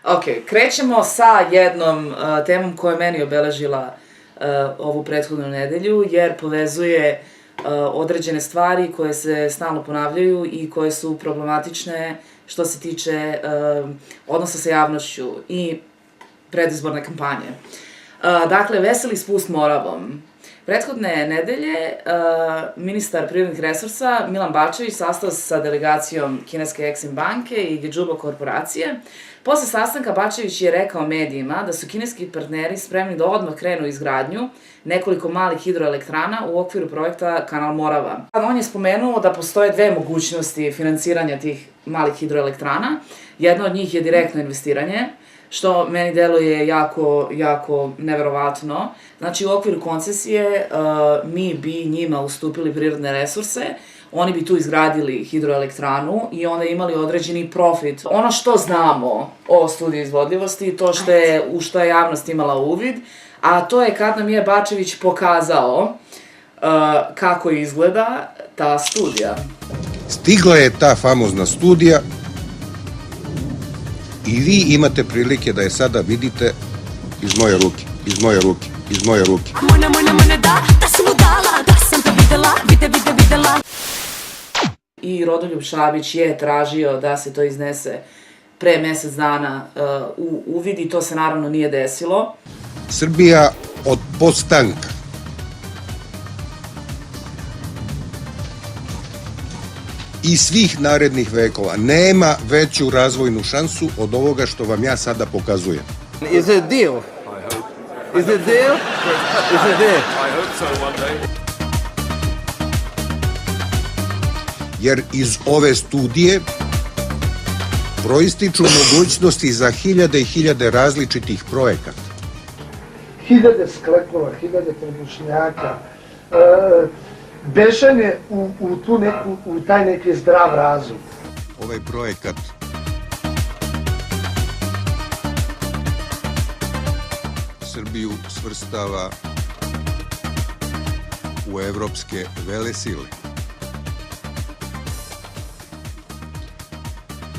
Ok, krećemo sa jednom temom koja je meni obeležila ovu prethodnu nedelju, jer povezuje određene stvari koje se stalno ponavljaju i koje su problematične što se tiče odnosa sa javnošću i predizborne kampanje. Dakle, veseli spust Moravom. Prethodne nedelje ministar prirodnih resursa Milan Bačević sastao se sa delegacijom kineske Exim banke i Gedžuba korporacije. Posle sastanka Bačević je rekao medijima da su kineski partneri spremni da odmah krenu izgradnju nekoliko malih hidroelektrana u okviru projekta Kanal Morava. On je spomenuo da postoje dve mogućnosti finansiranja tih malih hidroelektrana. Jedna od njih je direktno investiranje, što meni deluje jako neverovatno. Znači, u okviru koncesije mi bi njima ustupili prirodne resurse, oni bi tu izgradili hidroelektranu i onda imali određeni profit. Ono što znamo o studiju izvodljivosti, to u što je javnost imala uvid, a to je kad nam je Bačević pokazao kako izgleda ta studija. Stigla je ta famozna studija i vi imate prilike da je sada vidite iz moje ruke. I Rodoljub Šabić je tražio da se to iznese pre mesec dana u uvid i to se naravno nije desilo. Srbija od postanka i svih narednih vekova nema veću razvojnu šansu od ovoga što vam ja sada pokazujem. Is it a deal? Is it a deal? Is it a deal? I hope so one day. Jer iz ove studije proističu mogućnosti za hiljade i hiljade različitih projekata. Hiljade sklekova, hiljade trebušnjaka, bežanje u taj neki zdrav razum. Ovaj projekat Srbiju svrstava u evropske velesile.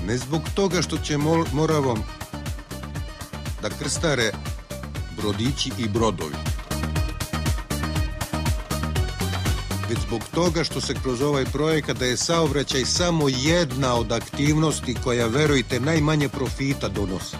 Ne zbog toga što će Moravom da krstare brodići i brodovi, već zbog toga što se kroz ovaj projekat da je saobraćaj samo jedna od aktivnosti koja, verujte, najmanje profita donosi.